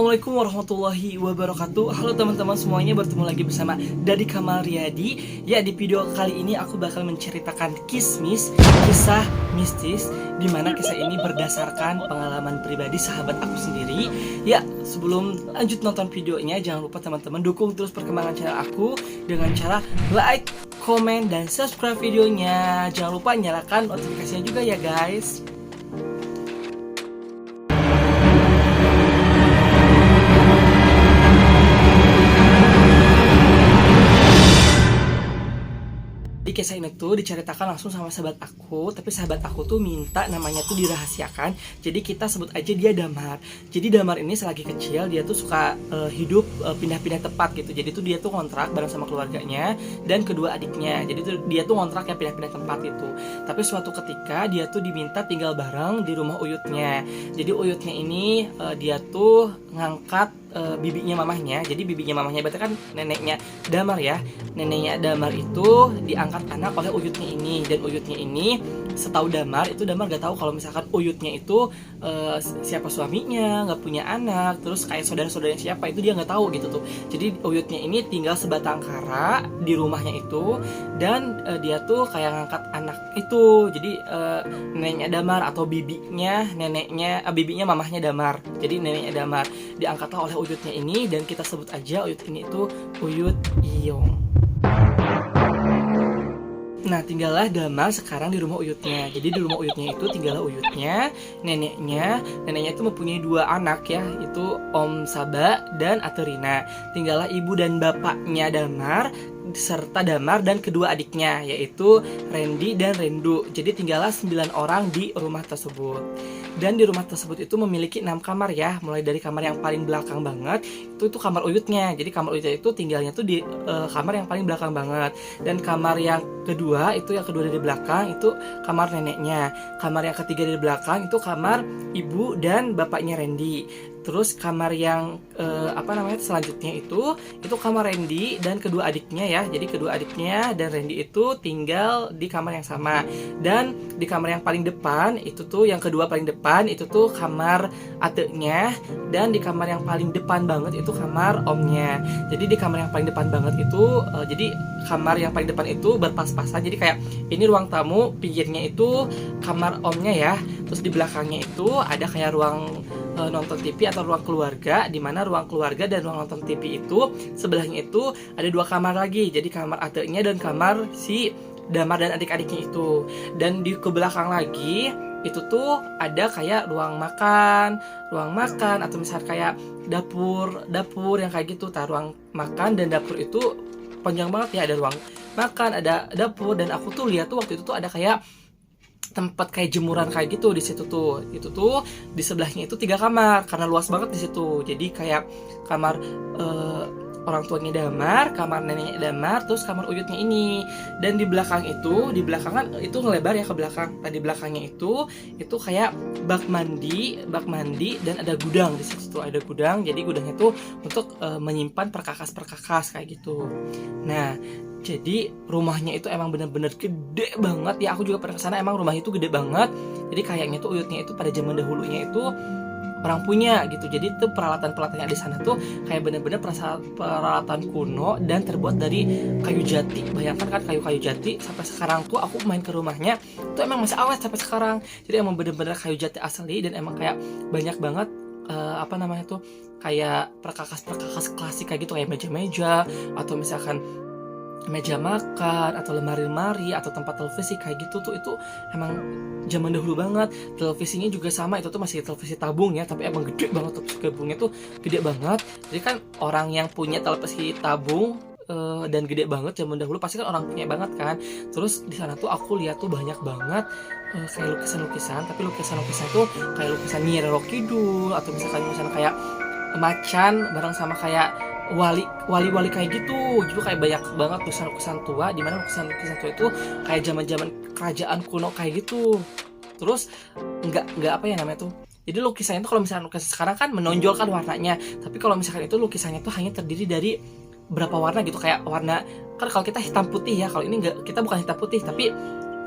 Assalamualaikum warahmatullahi wabarakatuh. Halo teman-teman semuanya, bertemu lagi bersama Dadi Kamal Riyadi. Ya, di video kali ini aku bakal menceritakan kisah mistis, dimana kisah ini berdasarkan pengalaman pribadi sahabat aku sendiri. Ya, sebelum lanjut nonton videonya, jangan lupa teman-teman dukung terus perkembangan channel aku dengan cara like, komen, dan subscribe videonya. Jangan lupa nyalakan notifikasinya juga ya guys. Di kisah ini tuh diceritakan langsung sama sahabat aku, tapi sahabat aku tuh minta namanya tuh dirahasiakan. Jadi kita sebut aja dia Damar. Jadi Damar ini selagi kecil dia tuh suka hidup pindah-pindah tempat gitu. Jadi tuh dia tuh kontrak bareng sama keluarganya dan kedua adiknya. Jadi tuh dia tuh kontrak ya pindah-pindah tempat gitu. Tapi suatu ketika dia tuh diminta tinggal bareng di rumah uyutnya. Jadi uyutnya ini dia tuh ngangkat bibinya mamahnya. Jadi bibinya mamahnya berarti kan neneknya Damar ya. Neneknya Damar itu diangkat anak oleh uyutnya ini, dan uyutnya ini setahu Damar itu Damar gak tahu kalau misalkan uyutnya itu siapa suaminya, nggak punya anak, terus kayak saudara-saudaranya siapa itu dia nggak tahu gitu tuh. Jadi uyutnya ini tinggal sebatang kara di rumahnya itu, dan dia tuh kayak ngangkat anak itu. Jadi neneknya Damar atau bibinya bibinya mamahnya Damar. Jadi neneknya Damar diangkatlah oleh uyutnya ini, dan kita sebut aja uyut ini itu Uyut Iyong. Nah, tinggallah Damar sekarang di rumah uyutnya. Jadi di rumah uyutnya itu tinggallah uyutnya, neneknya itu mempunyai dua anak ya, itu Om Saba dan Aterina. Tinggallah ibu dan bapaknya Damar serta Damar dan kedua adiknya, yaitu Randy dan Rendu. Jadi tinggallah 9 orang di rumah tersebut. Dan di rumah tersebut itu memiliki 6 kamar ya, mulai dari kamar yang paling belakang banget itu kamar uyutnya. Jadi kamar uyutnya itu tinggalnya tuh di kamar yang paling belakang banget. Dan kamar yang kedua dari belakang itu kamar neneknya. Kamar yang ketiga dari belakang itu kamar ibu dan bapaknya Randy. Terus kamar yang selanjutnya itu kamar Randy dan kedua adiknya ya. Jadi kedua adiknya dan Randy itu tinggal di kamar yang sama. Dan di kamar yang paling depan itu tuh, yang kedua paling depan itu tuh kamar adiknya, dan di kamar yang paling depan banget itu kamar omnya. Jadi di kamar yang paling depan banget itu jadi kamar yang paling depan itu berpas-pasan. Jadi kayak ini ruang tamu, pinggirnya itu kamar omnya ya. Terus di belakangnya itu ada kayak ruang nonton TV atau ruang keluarga, di mana ruang keluarga dan ruang nonton TV itu sebelahnya itu ada 2 kamar lagi. Jadi kamar adiknya dan kamar si Damar dan adik-adiknya itu. Dan di ke belakang lagi itu tuh ada kayak ruang makan atau misal kayak dapur yang kayak gitu. Ruang makan dan dapur itu panjang banget ya, ada ruang makan, ada dapur, dan aku tuh lihat tuh waktu itu tuh ada kayak tempat kayak jemuran kayak gitu di situ tuh. Itu tuh di sebelahnya itu 3 kamar karena luas banget di situ. Jadi kayak kamar orang tuanya Damar, kamar neneknya Damar, terus kamar uyutnya ini. Dan di belakang itu, itu ngelebar ya ke belakang. Nah, di belakangnya itu kayak bak mandi dan ada gudang di situ tuh, ada gudang. Jadi gudangnya tuh untuk menyimpan perkakas kayak gitu. Nah, jadi rumahnya itu emang bener-bener gede banget ya. Aku juga pernah kesana, emang rumahnya itu gede banget. Jadi kayaknya tuh uyutnya itu pada zaman dahulunya itu orang punya gitu. Jadi tuh peralatan-peralatannya di sana tuh kayak bener-bener peralatan kuno dan terbuat dari kayu jati. Bayangkan kan kayu jati sampai sekarang tuh aku main ke rumahnya tuh emang masih awet sampai sekarang. Jadi emang bener-bener kayu jati asli, dan emang kayak banyak banget kayak perkakas klasik kayak gitu, kayak meja-meja atau misalkan meja makan atau lemari-lemari atau tempat televisi kayak gitu tuh. Itu emang zaman dahulu banget. Televisinya juga sama, itu tuh masih televisi tabung ya, tapi emang gede banget tuh, tabungnya tuh gede banget. Jadi kan orang yang punya televisi tabung dan gede banget zaman dahulu pasti kan orang punya banget kan. Terus di sana tuh aku lihat tuh banyak banget kayak lukisan-lukisan, tapi lukisan-lukisan tuh kayak lukisan Nyi Roro Kidul, atau misalkan kayak macan bareng sama kayak wali kayak gitu. Jadi kayak banyak banget lukisan tua, di mana lukisan tua itu kayak zaman kerajaan kuno kayak gitu. Terus nggak apa ya namanya tuh, jadi lukisannya tuh kalau misalnya lukisan sekarang kan menonjolkan warnanya, tapi kalau misalkan itu lukisannya tuh hanya terdiri dari berapa warna gitu. Kayak warna kan kalau kita hitam putih ya, kalau ini nggak, kita bukan hitam putih tapi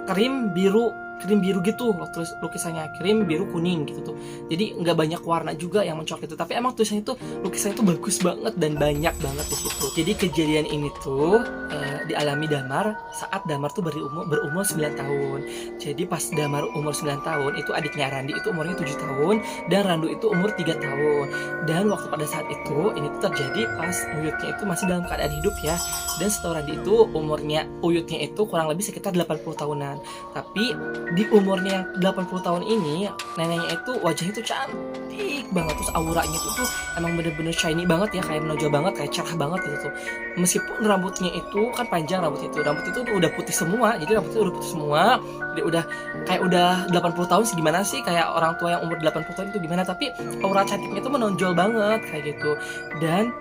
krim biru krim biru gitu loh, lukisannya krim biru kuning gitu tuh. Jadi nggak banyak warna juga yang mencolok itu, tapi emang tulisannya itu lukisannya itu bagus banget dan banyak banget di situ. Jadi kejadian ini tuh dialami Damar saat Damar tuh berumur 9 tahun. Jadi pas Damar umur 9 tahun itu adiknya Randi itu umurnya 7 tahun dan Randu itu umur 3 tahun. Dan waktu pada saat itu ini tuh terjadi pas Uyutnya itu masih dalam keadaan hidup ya. Dan setahu Randi itu umurnya Uyutnya itu kurang lebih sekitar 80 tahunan. Tapi di umurnya yang 80 tahun ini neneknya itu wajahnya itu cantik banget, terus auranya itu tuh emang bener-bener shiny banget ya, kayak menonjol banget, kayak cerah banget gitu tuh. Meskipun rambutnya itu kan panjang, rambut itu udah putih semua, jadi rambutnya udah putih semua, dia udah kayak udah 80 tahun sih, gimana sih kayak orang tua yang umur 80 tahun itu gimana, tapi aura cantiknya itu menonjol banget kayak gitu. Dan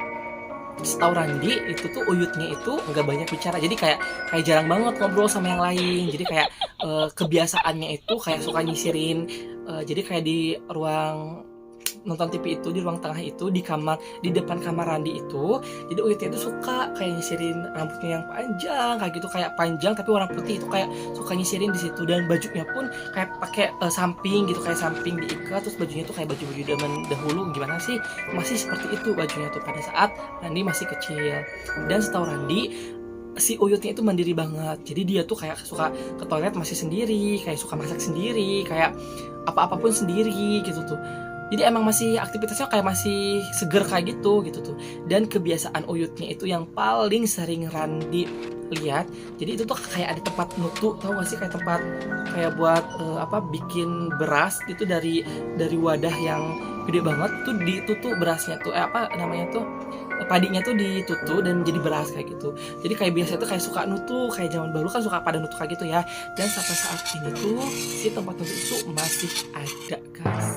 setahu Randi itu tuh Uyutnya itu nggak banyak bicara, jadi kayak jarang banget ngobrol sama yang lain. Jadi kayak kebiasaannya itu kayak suka nyisirin, jadi kayak di ruang nonton TV itu, di ruang tengah itu, di depan kamar Randi itu, jadi Uyutnya itu suka kayak nyisirin rambutnya yang panjang kayak gitu, kayak panjang tapi warna putih itu, kayak suka nyisirin di situ. Dan bajunya pun kayak pakai samping gitu, kayak samping diikat, terus bajunya tuh kayak baju-baju zaman dahulu, gimana sih, masih seperti itu bajunya tuh pada saat Randi masih kecil. Dan setahu Randi si Uyutnya itu mandiri banget, jadi dia tuh kayak suka ke toilet masih sendiri, kayak suka masak sendiri, kayak apa-apapun sendiri gitu tuh. Jadi emang masih aktivitasnya kayak masih seger kayak gitu tuh. Dan kebiasaan Uyutnya itu yang paling sering Randi lihat, jadi itu tuh kayak ada tempat nutu, tahu gak sih, kayak tempat kayak buat bikin beras itu dari wadah yang gede banget tuh, ditutu berasnya tuh padinya tuh ditutu dan jadi beras kayak gitu. Jadi kayak biasa tuh kayak suka nutu, kayak zaman dulu kan suka pada nutu kayak gitu ya. Dan sampai saat ini tuh si tempat nutu itu masih ada guys.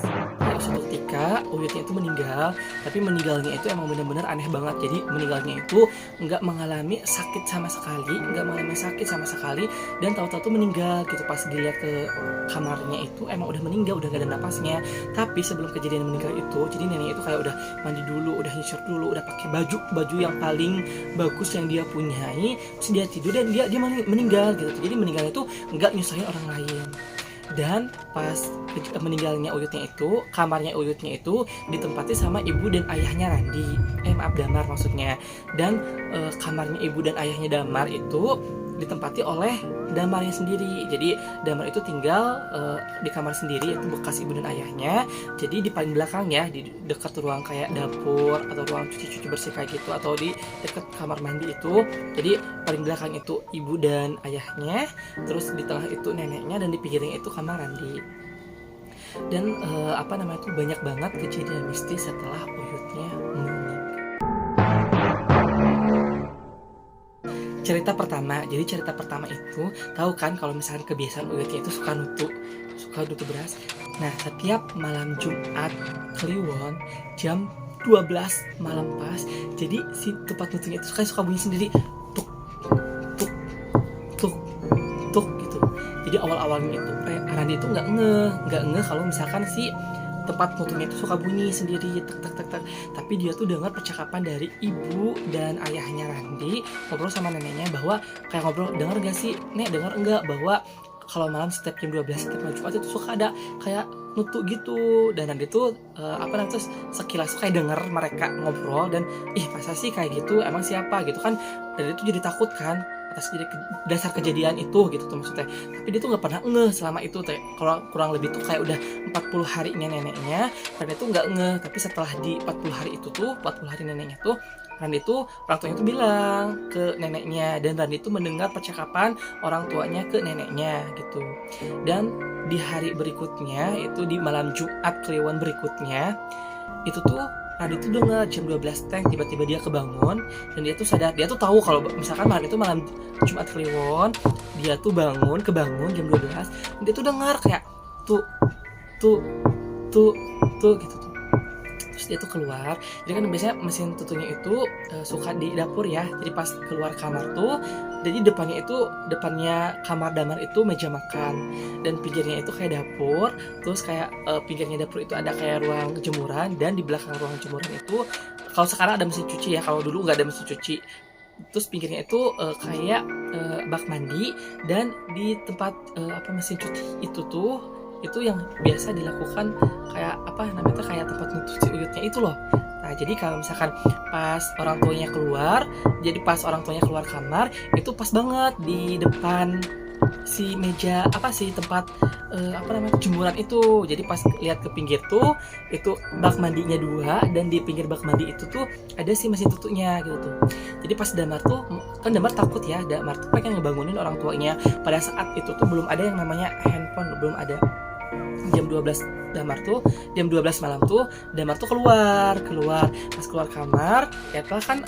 Suatu ketika Uyutnya itu meninggal, tapi meninggalnya itu emang benar-benar aneh banget. Jadi meninggalnya itu nggak mengalami sakit sama sekali, dan tahu-tahu tuh meninggal gitu. Pas dilihat ke kamarnya itu emang udah meninggal, udah gak ada napasnya. Tapi sebelum kejadian meninggal itu, jadi neneknya itu kayak udah mandi dulu, udah nyisir dulu, udah pakai baju yang paling bagus yang dia punyai, terus dia tidur dan dia meninggal gitu. Jadi meninggalnya itu nggak nyusahin orang lain. Dan pas meninggalnya Uyutnya itu, kamarnya Uyutnya itu ditempati sama ibu dan ayahnya Randi, Damar maksudnya. Dan kamarnya ibu dan ayahnya Damar itu ditempati oleh Damarnya sendiri. Jadi Damar itu tinggal di kamar sendiri, itu bekas ibu dan ayahnya. Jadi di paling belakang ya, di dekat ruang kayak dapur atau ruang cuci bersih kayak gitu, atau di dekat kamar mandi itu. Jadi paling belakang itu ibu dan ayahnya, terus di tengah itu neneknya, dan di pinggirnya itu kamar Randi. Dan banyak banget kejadian mistis setelah Uyutnya meninggal. Cerita pertama itu, tahu kan kalau misalkan kebiasaan Uyutnya itu suka nutu beras. Nah, setiap malam Jumat Kliwon jam 12 malam pas, jadi si tempat nutunya itu suka bunyi sendiri, tuk tuk tuk tuk gitu. Jadi awal-awalnya itu Randi itu nggak ngeh kalau misalkan si tempat nutunya itu suka bunyi sendiri, tek. Tapi dia tuh dengar percakapan dari ibu dan ayahnya Randi ngobrol sama neneknya, bahwa kayak ngobrol, dengar gak sih nek, dengar enggak bahwa kalau malam setiap jam 12 setiap malam Jumat itu suka ada kayak nutu gitu. Dan Randi tuh sekilas tuh kayak denger mereka ngobrol, dan masa sih kayak gitu, emang siapa gitu kan. Dan dia tuh jadi takut kan atas dasar kejadian itu gitu tuh maksudnya. Tapi dia tuh nggak pernah ngeh selama itu teh. Kalau kurang lebih tuh kayak udah 40 harinya neneknya, Randi tuh nggak ngeh. Tapi setelah di 40 hari neneknya tuh, Randi tuh orang tuanya tuh bilang ke neneknya, dan Randi tuh mendengar percakapan orang tuanya ke neneknya gitu. Dan di hari berikutnya itu, di malam Jumat Kliwon berikutnya itu tuh Randi tuh dengar jam 12 tiba-tiba dia kebangun, dan dia tuh sadar, dia tuh tahu kalau misalkan malam itu malam Jumat Kliwon, dia tuh kebangun jam 12, dan dia tuh dengar kayak tuh gitu tuh. Terus dia tuh keluar, jadi kan biasanya mesin tutunya itu suka di dapur ya. Jadi pas keluar kamar tuh, jadi depannya kamar Damar itu meja makan, dan pinggirnya itu kayak dapur. Terus kayak pinggirnya dapur itu ada kayak ruang jemuran, dan di belakang ruang jemuran itu, kalau sekarang ada mesin cuci ya, kalau dulu nggak ada mesin cuci. terus pinggirnya itu kayak bak mandi, dan di tempat mesin cuci itu tuh itu yang biasa dilakukan kayak namanya tuh kayak tempat nutup si uyutnya itu loh. Nah jadi kalau misalkan pas orang tuanya keluar, jadi pas orang tuanya keluar kamar itu pas banget di depan si meja tempat jemuran itu. Jadi pas lihat ke pinggir tuh itu bak mandinya 2, dan di pinggir bak mandi itu tuh ada si mesin tutupnya gitu tuh. Jadi pas Damar tuh kan Damar takut ya, Damar tuh pengen ngebangunin orang tuanya. Pada saat itu tuh belum ada yang namanya handphone, belum ada. Jam 12 jam 12 malam tuh Damar tuh keluar pas keluar kamar ya kan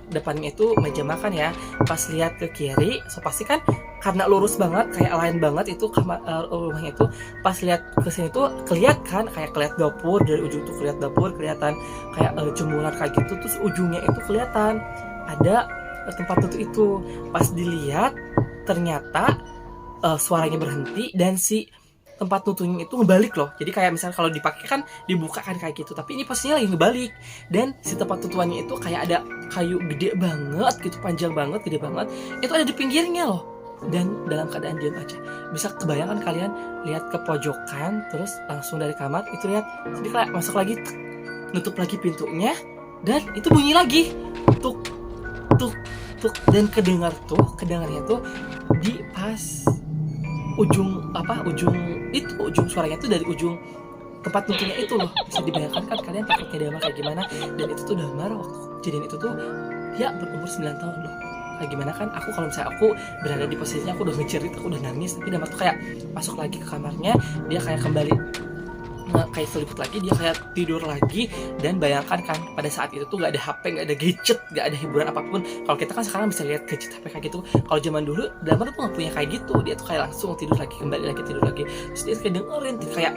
depannya itu meja makan ya. Pas lihat ke kiri so pasti kan karena lurus banget kayak lain banget itu kamar rumahnya itu. Pas lihat ke sini tuh kelihatan kayak dapur, dari ujung tuh kelihatan dapur, kelihatan kayak jemuran kayak gitu. Terus ujungnya itu kelihatan ada tempat tutup itu. Pas dilihat ternyata suaranya berhenti dan si tempat tutupnya itu ngebalik loh. Jadi kayak misalnya kalau dipakai kan dibuka kan kayak gitu, tapi ini posisinya lagi ngebalik. Dan si tempat tutupannya itu kayak ada kayu gede banget gitu, panjang banget, gede banget, itu ada di pinggirnya loh. Dan dalam keadaan diam aja. Bisa kebayangkan kalian lihat ke pojokan, terus langsung dari kamar itu lihat, jadi kayak masuk lagi, nutup lagi pintunya, dan itu bunyi lagi, tuk tuk tuk, dan kedengarnya tuh di pas ujung suaranya tuh dari ujung tempat tutupnya itu loh. Bisa dibayangkan kan kalian takutnya Damar kayak gimana. Dan itu tuh Damar waktu kejadian itu tuh dia berumur 9 tahun loh. Kayak gimana kan aku kalau misalnya aku berada di posisinya, aku udah ngejerit, aku udah nangis, tapi Damar tuh kayak masuk lagi ke kamarnya, dia kayak kembali kayak seliput lagi, dia kayak tidur lagi. Dan bayangkan kan pada saat itu tuh gak ada HP, gak ada gadget, gak ada hiburan apapun. Kalau kita kan sekarang bisa lihat gadget HP kayak gitu, kalau zaman dulu Damar tuh gak punya kayak gitu. Dia tuh kayak langsung tidur lagi, kembali lagi tidur lagi. Terus dia kayak dengerin kayak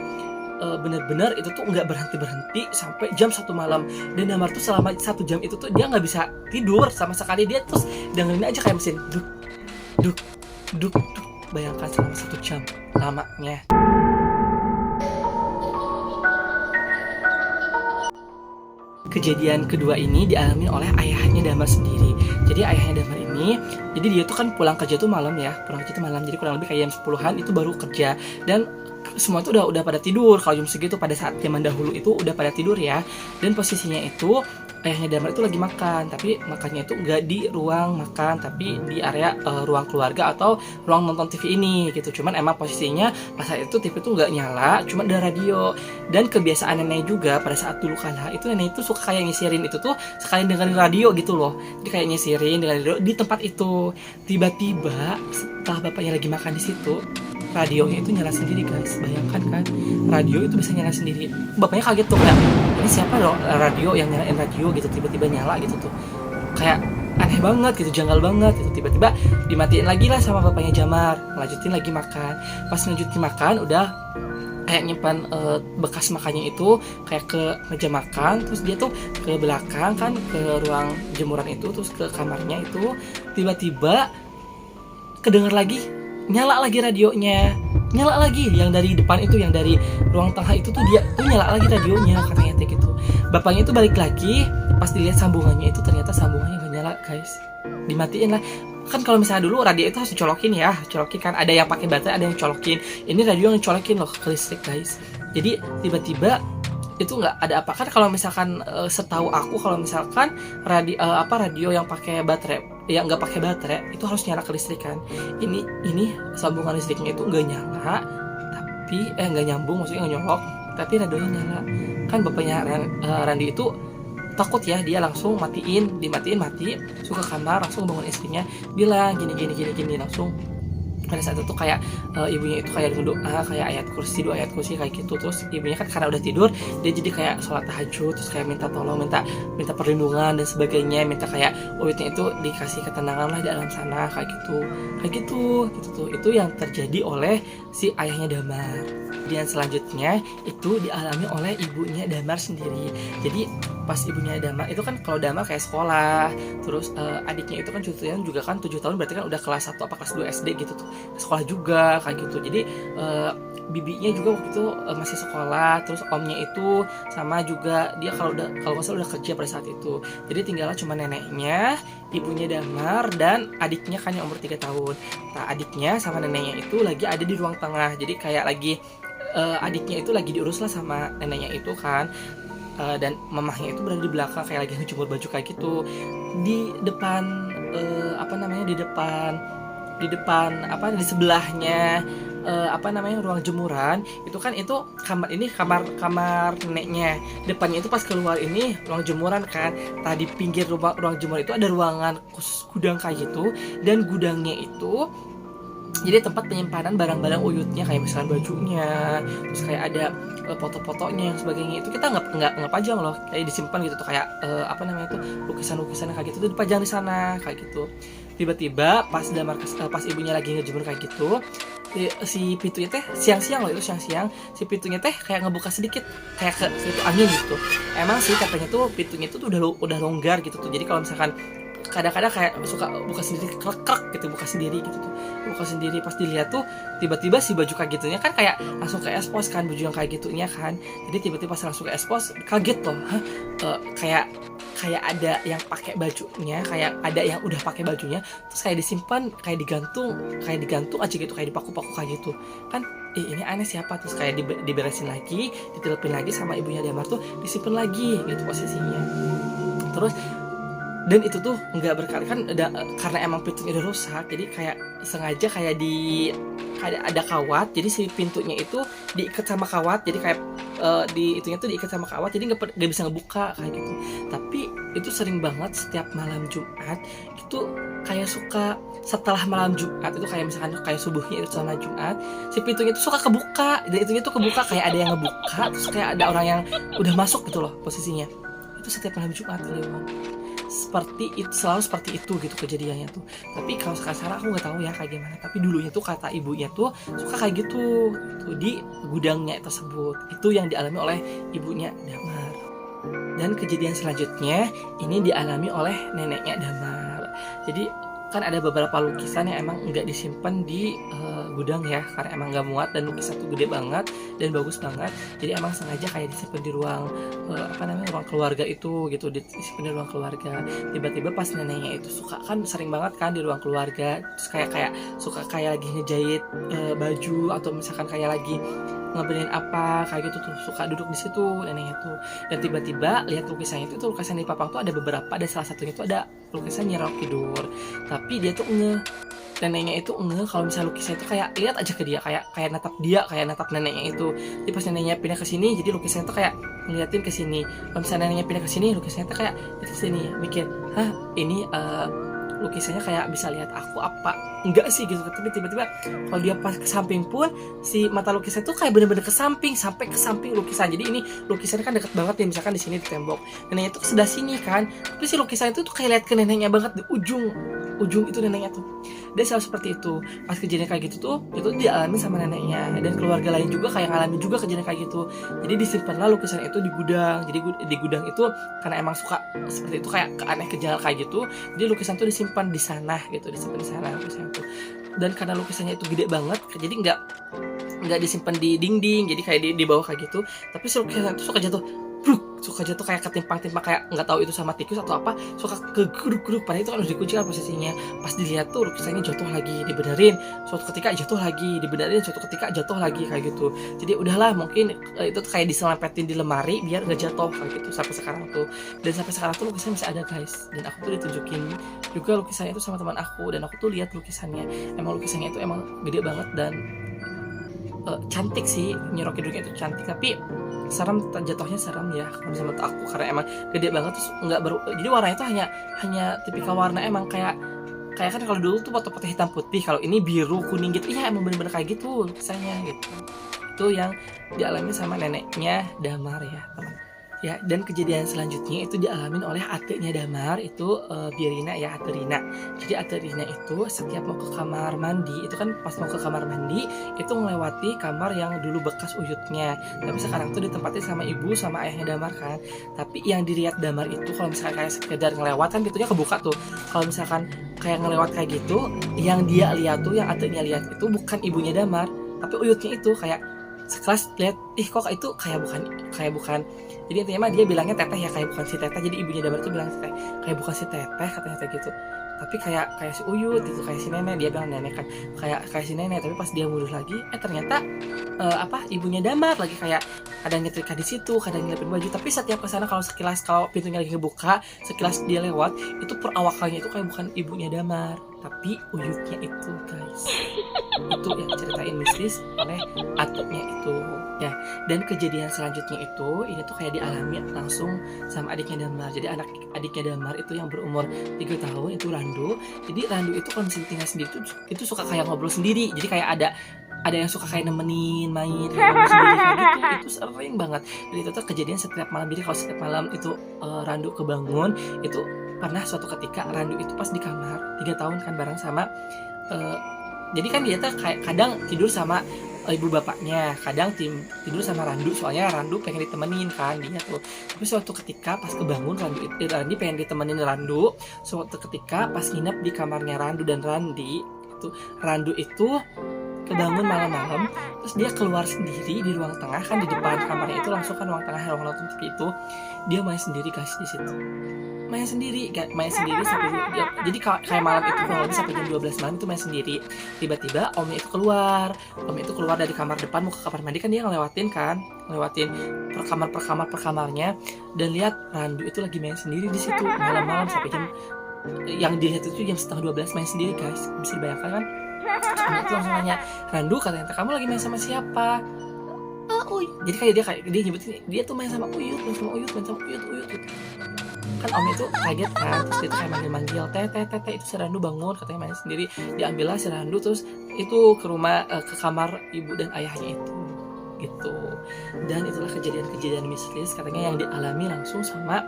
bener-bener itu tuh nggak berhenti sampai jam 1 malam. Dan Damar tuh selama 1 jam itu tuh dia nggak bisa tidur sama sekali. Dia terus dengerin aja kayak mesin duk duk duk duk. Bayangkan selama 1 jam lamanya. Kejadian kedua ini dialami oleh ayahnya Damar sendiri. Jadi ayahnya Damar ini, jadi dia tuh kan pulang kerja tuh malam ya, jadi kurang lebih kayak jam 10-an itu baru kerja. Dan semua itu udah pada tidur. Kalau jam segitu pada saat zaman dahulu itu udah pada tidur ya. Dan posisinya itu ayahnya Damar itu lagi makan, tapi makannya itu nggak di ruang makan, tapi di area ruang keluarga atau ruang nonton TV ini gitu. Cuman emang posisinya pas saat itu TV itu nggak nyala, cuma ada radio. Dan kebiasaan nenek juga pada saat dulu kala itu, nenek itu suka kayak nyisirin itu tuh sekalian dengerin radio gitu loh. Jadi kayak nyisirin dengan radio di tempat itu. Tiba-tiba setelah bapaknya lagi makan di situ, radionya itu nyala sendiri guys. Bayangkan kan, radio itu bisa nyala sendiri. Bapaknya kaget tuh kayak, ini siapa loh radio yang nyalain radio gitu, tiba-tiba nyala gitu tuh. Kayak aneh banget gitu, janggal banget gitu. Tiba-tiba dimatiin lagi lah sama bapaknya Damar, lanjutin lagi makan. Pas lanjutin makan udah kayak nyimpan bekas makannya itu kayak ke meja makan. Terus dia tuh ke belakang kan, ke ruang jemuran itu, terus ke kamarnya itu. Tiba-tiba kedenger lagi, nyala lagi radionya, nyala lagi. Yang dari depan itu, yang dari ruang tengah itu tuh dia tuh nyala lagi radionya, katanya gitu. Bapaknya itu balik lagi, pas dilihat sambungannya itu ternyata sambungannya gak nyala guys, dimatiin lah. Kan kalau misalnya dulu radio itu harus dicolokin ya, colokin kan, ada yang pakai baterai, ada yang colokin. Ini radio yang colokin loh ke listrik guys. Jadi tiba-tiba itu nggak ada apa kan. Kalau misalkan setahu aku kalau misalkan radio yang pakai baterai, yang nggak pakai baterai itu harus nyala ke listrik kan. Ini sambungan listriknya itu nggak nyala, tapi nggak nyambung, maksudnya nggak nyolok, tapi radionya nyala. Kan bapaknya Randi itu takut ya, dia langsung dimatiin mati, masuk ke kamar, langsung bangun istrinya, bilang gini, langsung pada saat itu kayak ibunya itu kayak berdoa, kayak ayat kursi, 2 ayat kursi kayak gitu. Terus ibunya kan karena udah tidur, dia jadi kayak sholat tahajud, terus kayak minta tolong, minta perlindungan dan sebagainya, minta kayak uyutnya itu dikasih ketenangan lah di alam sana, kayak gitu tuh. Itu yang terjadi oleh si ayahnya Damar. Dan selanjutnya itu dialami oleh ibunya Damar sendiri. Jadi pas ibunya Damar itu kan, kalau Damar kayak sekolah, terus adiknya itu kan juga kan 7 tahun, berarti kan udah kelas 1 apa kelas 2 SD gitu tuh, sekolah juga kayak gitu. Jadi bibinya juga waktu itu masih sekolah, terus omnya itu sama juga dia kalau nggak salah udah kerja pada saat itu. Jadi tinggalnya cuma neneknya, ibunya Damar, dan adiknya kan yang umur 3 tahun. Nah, adiknya sama neneknya itu lagi ada di ruang tengah, jadi kayak lagi adiknya itu lagi diurus lah sama neneknya itu kan. Dan mamahnya itu berada di belakang kayak lagi ngejemur baju kayak gitu di depan di sebelahnya ruang jemuran itu kan, itu kamar neneknya. Depannya itu pas keluar ini ruang jemuran kan. Tadi pinggir ruang jemuran itu ada ruangan khusus gudang kayak gitu, dan gudangnya itu jadi tempat penyimpanan barang-barang Uyutnya, kayak misalkan bajunya, terus kayak ada foto-fotonya yang sebagainya. Itu kita nggak pajang loh, kayak disimpan gitu tuh, kayak lukisan-lukisan kayak gitu tuh dipajang di sana kayak gitu. Tiba-tiba pas pas ibunya lagi ngejemur kayak gitu, si pintunya teh siang-siang loh, itu siang-siang si pintunya teh kayak ngebuka sedikit, kayak itu angin gitu. Emang sih katanya tuh pintunya tuh udah longgar gitu tuh, jadi kalau misalkan kadang-kadang kayak suka buka sendiri, krek gitu, buka sendiri gitu tuh, buka sendiri. Pas dilihat tuh tiba-tiba si baju kayak gitunya kan kayak langsung ke expose kan, baju yang kayak gitunya kan. Jadi tiba-tiba pas langsung ke expose, kaget loh, kayak ada yang pakai bajunya, kayak ada yang udah pakai bajunya, terus kayak disimpan, kayak digantung aja gitu, kayak dipaku-paku kayak gitu kan. Ini aneh, siapa? Terus kayak diberesin lagi, ditelepin lagi sama ibunya Damar tuh, disimpan lagi gitu posisinya. Terus dan itu tuh nggak berkali kan, karena emang pintunya udah rusak, jadi kayak sengaja kayak ada kawat, jadi si pintunya itu diikat sama kawat, jadi kayak itunya tuh diikat sama kawat, jadi nggak bisa ngebuka kayak gitu. Tapi itu sering banget setiap malam Jumat itu kayak suka, setelah malam Jumat itu kayak misalkan kayak subuhnya itu sama Jumat, si pintunya itu suka kebuka, dan itunya tuh kebuka kayak ada yang ngebuka, terus kayak ada orang yang udah masuk gitu loh posisinya. Itu setiap malam Jumat Leon. Selalu seperti itu gitu kejadiannya tuh. Tapi kalau sekarang aku nggak tahu ya kayak gimana, tapi dulunya tuh kata ibunya tuh suka kayak gitu tuh di gudangnya tersebut. Itu yang dialami oleh ibunya Damar. Dan kejadian selanjutnya ini dialami oleh neneknya Damar. Jadi kan ada beberapa lukisan yang emang nggak disimpan di gudang ya, karena emang nggak muat, dan lukisan tuh gede banget dan bagus banget. Jadi emang sengaja kayak disimpan di ruang ruang keluarga itu gitu, disimpan di ruang keluarga. Tiba-tiba pas neneknya itu suka kan, sering banget kan di ruang keluarga, terus kayak suka kayak lagi ngejahit baju, atau misalkan kayak lagi ngebenerin apa kayak gitu tuh, suka duduk di situ neneknya tuh. Dan tiba-tiba lihat lukisannya itu lukisan di papang tuh ada beberapa, ada salah satunya tuh ada lukisan Nyi Roro Kidul, tapi dia tuh neneknya itu kalau misalnya lukisan itu kayak lihat aja ke dia, kayak natap neneknya itu. Jadi pas neneknya pindah ke sini, jadi lukisannya itu kayak ngeliatin ke sini. Kalau misalnya neneknya pindah ke sini, lukisannya itu kayak itu sini, mikir, ini lukisannya kayak bisa lihat aku apa enggak sih gitu. Tapi tiba-tiba kalau dia pas ke samping pun, si mata lukisan tuh kayak bener-bener ke samping, sampai ke samping lukisan. Jadi ini lukisannya kan deket banget nih, misalkan di sini di tembok, neneknya tuh ke sebelah sini kan, tapi si lukisan itu tuh kayak lihat ke neneknya banget, di ujung itu neneknya tuh. Dia selalu seperti itu. Pas kejadian kayak gitu tuh, itu dialami sama neneknya, dan keluarga lain juga kayak ngalamin juga kejadian kayak gitu. Jadi disimpanlah lukisan itu di gudang. Jadi di gudang itu karena emang suka seperti itu, kayak aneh kejal kayak gitu, jadi lukisan tuh disimpan di sana gitu, disimpan di sana lukisan itu. Dan karena lukisannya itu gede banget, jadi nggak disimpan di dinding, jadi kayak di bawah kayak gitu. Tapi si lukisan itu suka jatuh kayak ketimpang-timpang, kayak nggak tahu itu sama tikus atau apa, suka kegeruk-geruk. Padahal itu kan harus dikunci kan posisinya. Pas dilihat tuh lukisannya jatuh lagi, dibenerin, suatu ketika jatuh lagi, dibenerin, suatu ketika jatuh lagi kayak gitu. Jadi udahlah, mungkin itu tuh kayak diselampetin di lemari biar nggak jatuh kayak gitu sampai sekarang tuh. Dan sampai sekarang tuh lukisannya masih ada guys, dan aku tuh ditunjukin juga lukisannya itu sama teman aku, dan aku tuh lihat lukisannya. Emang lukisannya itu emang gede banget dan cantik sih. Nyi Roro Kidulnya itu cantik, tapi serem, jatuhnya serem ya kalau menurut aku, karena emang gede banget, terus nggak jadi warnanya itu hanya tipikal warna emang kayak kan kalau dulu tuh foto-foto hitam putih, kalau ini biru kuning gitu. Iya emang bener-bener kayak gitu lukisannya gitu. Itu yang dialami sama neneknya Damar ya teman. Ya, dan kejadian selanjutnya itu dialamin oleh adiknya Damar, itu Birina ya, Aterina. Jadi Aterina itu setiap mau ke kamar mandi, itu kan pas mau ke kamar mandi itu melewati kamar yang dulu bekas Uyutnya, tapi sekarang tuh ditempatin sama ibu sama ayahnya Damar kan. Tapi yang dilihat Damar itu kalau misalkan kayak sekedar ngelewat kan pintunya kebuka tuh. Kalau misalkan kayak ngelewat kayak gitu, yang dia lihat tuh, yang adiknya lihat itu bukan ibunya Damar, tapi Uyutnya itu kayak sekelas lihat, ih kok itu kayak bukan, jadi intinya mah dia bilangnya teteh ya, kayak bukan si teteh. Jadi ibunya Damar tuh bilang teteh, kayak bukan si teteh katanya kayak gitu, tapi kayak si Uyut gitu, kayak si nenek. Dia bilang nenek kan, kayak si nenek. Tapi pas dia mundur lagi, ternyata ibunya Damar lagi, kayak kadang nyetrika di situ, kadang nyiapin baju. Tapi setiap kesana kalau sekilas, kalau pintunya lagi ngebuka, sekilas dia lewat, itu perawakannya itu kayak bukan ibunya Damar, tapi Uyutnya itu guys. Itu yang diceritain mistis oleh atuknya itu ya. Dan kejadian selanjutnya itu, ini tuh kayak dialami langsung sama adiknya Damar. Jadi adiknya Damar itu yang berumur 3 tahun itu Randu. Jadi Randu itu kalau misalnya tinggal sendiri itu suka kayak ngobrol sendiri. Jadi kayak ada yang suka kayak nemenin main, kayak ngobrol sendiri kayak gitu. Itu sering banget. Jadi itu tuh kejadian setiap malam. Jadi kalau setiap malam itu Randu kebangun, itu pernah suatu ketika Randu itu pas di kamar 3 tahun kan bareng sama jadi kan dia tuh kayak kadang tidur sama ibu bapaknya, kadang tidur sama Randu, soalnya Randu pengen ditemenin kan dia tuh. Tapi suatu ketika pas kebangun Randi pengen ditemenin Randu. Suatu ketika pas nginep di kamarnya Randu dan Randi itu, Randu itu kebangun malam-malam, terus dia keluar sendiri di ruang tengah. Kan di depan kamarnya itu langsung kan ruang tengah, ruang nonton TV itu. Dia main sendiri guys di situ, main sendiri sampai jadi kayak malam itu kurang lebih sampai jam 12 malam itu main sendiri. Tiba-tiba omnya itu keluar dari kamar depan, mau ke kamar mandi kan, dia ngelewatin per kamarnya, dan lihat Randu itu lagi main sendiri di situ malam-malam sampai jam, yang dilihat itu jam setengah 12 main sendiri guys. Bisa dibayangkan kan? Omnya itu langsung nanya, Randu katanya kamu lagi main sama siapa? Jadi kayak dia nyebutin dia tuh main sama Uyut kan. Om itu kaget kan, terus dia tuh kayak manggil teh itu si Randu bangun katanya main sendiri. Diambillah si Randu terus itu ke rumah, ke kamar ibu dan ayahnya itu gitu. Dan itulah kejadian mistis katanya yang dialami langsung sama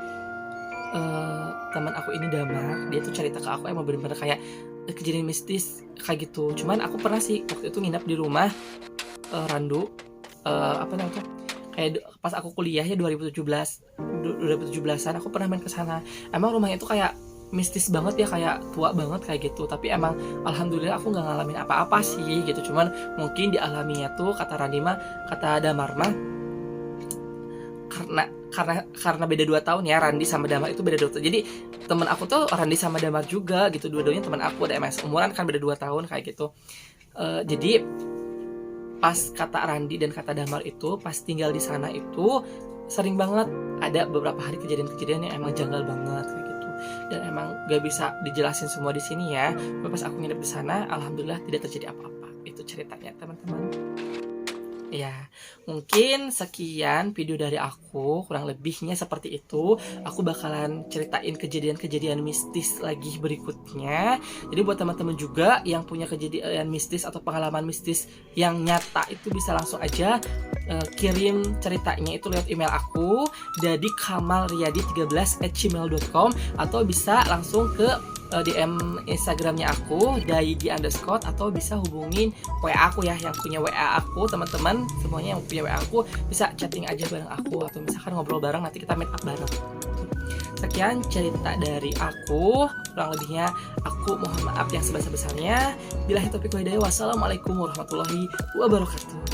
teman aku ini Damar. Dia tuh cerita ke aku emang bener-bener kayak kejadian mistis kayak gitu. Cuman aku pernah sih waktu itu nginep di rumah Randu, apa namanya tuh, kayak pas aku kuliah ya 2017-an aku pernah main ke sana. Emang rumahnya itu kayak mistis banget ya, kayak tua banget kayak gitu. Tapi emang alhamdulillah aku nggak ngalamin apa-apa sih gitu. Cuman mungkin dialaminya tuh kata Damar mah karena beda 2 tahun ya. Randi sama Damar itu beda 2 tahun. Jadi temen aku tuh Randi sama Damar juga gitu. Dua-duanya teman aku, ada MS umuran kan, beda 2 tahun kayak gitu. Jadi pas kata Randi dan kata Damar itu pas tinggal di sana itu sering banget ada beberapa hari kejadian-kejadian yang emang janggal banget kayak gitu. Dan emang gak bisa dijelasin semua di sini ya. Tapi pas aku nginep di sana, alhamdulillah tidak terjadi apa-apa. Itu ceritanya teman-teman. Ya, mungkin sekian video dari aku, kurang lebihnya seperti itu. Aku bakalan ceritain kejadian-kejadian mistis lagi berikutnya. Jadi buat teman-teman juga yang punya kejadian mistis atau pengalaman mistis yang nyata, itu bisa langsung aja kirim ceritanya itu lewat email aku, dari kamalriyadi13@gmail.com, atau bisa langsung ke DM Instagramnya aku Daigi_, atau bisa hubungin WA aku ya, yang punya WA aku. Teman-teman semuanya yang punya WA aku bisa chatting aja bareng aku, atau misalkan ngobrol bareng, nanti kita meet up bareng. Sekian cerita dari aku, kurang lebihnya aku mohon maaf yang sebesar-besarnya. Billahi taufiq wal hidayah, wassalamualaikum warahmatullahi wabarakatuh.